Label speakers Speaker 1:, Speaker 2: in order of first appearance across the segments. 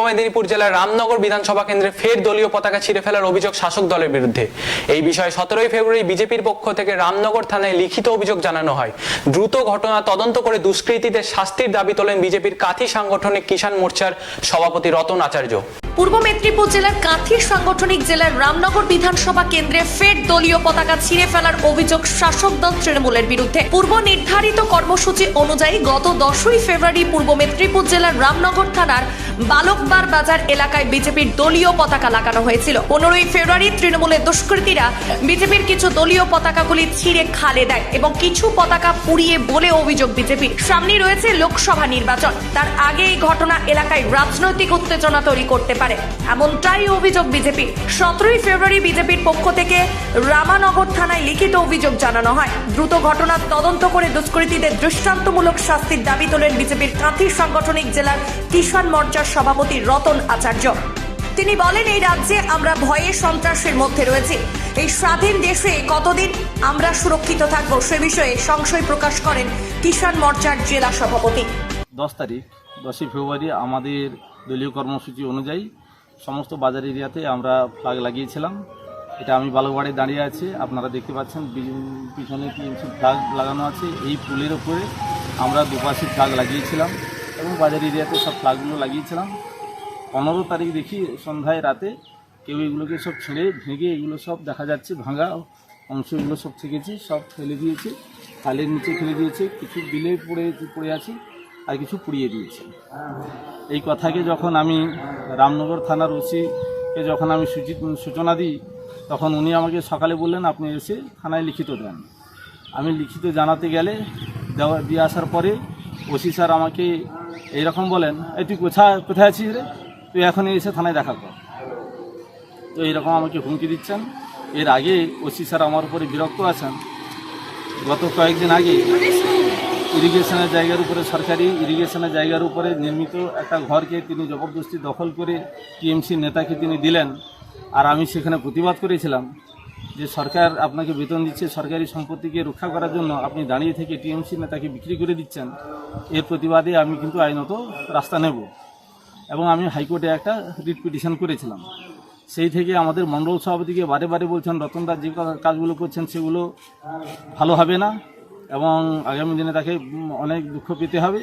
Speaker 1: মেদিনীপুর জেলার রামনগর বিধানসভা কেন্দ্রে ফের দলীয় পতাকা ছিঁড়ে ফেলার অভিযোগ শাসক দলের বিরুদ্ধে। এই বিষয়ে 17 ফেব্রুয়ারি বিজেপির পক্ষ থেকে রামনগর থানায় লিখিত অভিযোগ জানানো হয়। দ্রুত ঘটনা তদন্ত করে দুষ্কৃতীদের শাস্তির দাবি তোলেন বিজেপির কাঁথি সাংগঠনিক কিষাণ মোর্চার সভাপতি রতন আচার্য।
Speaker 2: পূর্ব মেদিনীপুর জেলার কাঁথি সাংগঠনিক জেলার রামনগর বিধানসভা কেন্দ্রে ফের দলীয় পতাকা ছিঁড়ে ফেলার অভিযোগ শাসক দল তৃণমূলের বিরুদ্ধে। পূর্ব নির্ধারিত কর্মসূচি অনুযায়ী গত 10 ফেব্রুয়ারি পূর্ব মেদিনীপুর জেলার রামনগর থানার বালকবার বাজার এলাকায় বিজেপির দলীয় পতাকা লাগানো হয়েছিল। 15 ফেব্রুয়ারি তৃণমূলের দুষ্কৃতীরা বিজেপির কিছু দলীয় পতাকাগুলি ছিঁড়ে খালে দেয় এবং কিছু পতাকা পুড়িয়ে বলে অভিযোগ বিজেপির। সামনে রয়েছে লোকসভা নির্বাচন, তার আগে এই ঘটনা এলাকায় রাজনৈতিক উত্তেজনা তৈরি করতে পারে, এমনটাই অভিযোগ বিজেপির। 17 ফেব্রুয়ারি বিজেপির পক্ষ থেকে রামনগর থানায় লিখিত অভিযোগ জানানো হয়। দ্রুত ঘটনার তদন্ত করে দুষ্কৃতীদের দৃষ্টান্তমূলক শাস্তির দাবি তোলেন বিজেপির কাঁথি সাংগঠনিক জেলার কিষাণ মোর্চার সভাপতি রতন আচার্য। তিনি বলেন, এই রাজ্যে আমরা ভয়ে সন্ত্রাসের মধ্যে রয়েছি। এই স্বাধীন দেশে কতদিন আমরা সুরক্ষিত থাকবো সে বিষয়ে সংশয় প্রকাশ করেন কিষাণ মোর্চার জেলা সভাপতি।
Speaker 3: 10 ফেব্রুয়ারি আমাদের দলীয় কর্মসূচি অনুযায়ী সমস্ত বাজার এরিয়াতে আমরা ফ্ল্যাগ লাগিয়েছিলাম। এটা আমি বালুবাড়ি দাঁড়িয়ে আছি, আপনারা দেখতে পাচ্ছেন পিছনে টিএমসি ফ্ল্যাগ লাগানো আছে। এই পুলের উপরে আমরা দুপাশে ফ্ল্যাগ লাগিয়েছিলাম এবং বাজার এরিয়াতে সব ফ্ল্যাগগুলো লাগিয়েছিলাম। 15 তারিখ দেখি সন্ধ্যায় রাতে কেউ এগুলোকে সব ছেড়ে ভেঙে এগুলো সব দেখা যাচ্ছে ভাঙা অংশ, এগুলো সব থেকেছি, সব ফেলে দিয়েছে, খালের নিচে ফেলে দিয়েছে, কিছু বিলে পড়ে আছে আর কিছু পুড়িয়ে দিয়েছে। এই কথাকে যখন আমি রামনগর থানার ওসিকে যখন আমি সূচনা দিই, তখন উনি আমাকে সকালে বললেন আপনি এসে থানায় লিখিত দেন। আমি লিখিত জানাতে গেলে দিয়ে আসার পরে ওসি স্যার আমাকে এইরকম বলেন, এই তুই কোথায় আছিস রে, তুই এখন এসে থানায় দেখা কর। তো এইরকম আমাকে হুমকি দিচ্ছেন। এর আগে ওসি স্যার আমার উপরে বিরক্ত আছেন। গত কয়েকদিন আগে ইরিগেশনের জায়গার উপরে, সরকারি ইরিগেশনের জায়গার উপরে নির্মিত একটা ঘরকে তিনি জবরদস্তি দখল করে টিএমসি নেতাকে তিনি দিলেন। আর আমি সেখানে প্রতিবাদ করেছিলাম যে সরকার আপনাকে বেতন দিচ্ছে, সরকারি সম্পত্তিকে রক্ষা করার জন্য আপনি দাঁড়িয়ে থেকে টিএমসি নেতাকে বিক্রি করে দিচ্ছেন। এর প্রতিবাদে আমি কিন্তু আইনত রাস্তা নেব এবং আমি হাইকোর্টে একটা রিট পিটিশন করেছিলাম। সেই থেকে আমাদের মণ্ডল সভাপতিকে বারে বারে বলছেন, রতনদা যে কাজগুলো করছেন সেগুলো ভালো হবে না এবং আগামী দিনে তাকে অনেক দুঃখ পেতে হবে,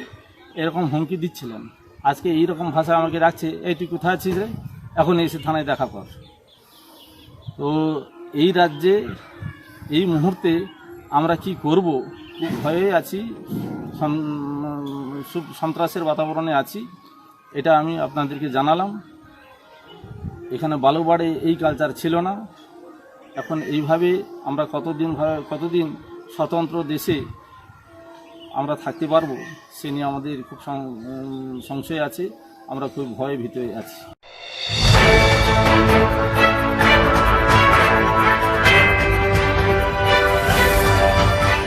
Speaker 3: এরকম হুমকি দিচ্ছিলেন। আজকে এইরকম ভাষা আমাকে রাখছে, এই তুই কোথায় আছিস রে, এখন এসে থানায় দেখা কর। তো এই রাজ্যে এই মুহূর্তে আমরা কি করব, খুব ভয়ে আছি, সন্ত্রাসের বাতাবরণে আছি। এটা আমি আপনাদেরকে জানালাম। এখানে বালুবাড়ে এই কালচার ছিল না। এখন এইভাবে আমরা কতদিন স্বতন্ত্র দেশে আমরা থাকতে পারবো সে নিয়ে আমাদের খুব সংশয় আছে, আমরা খুব ভয়ে ভিতরে আছি।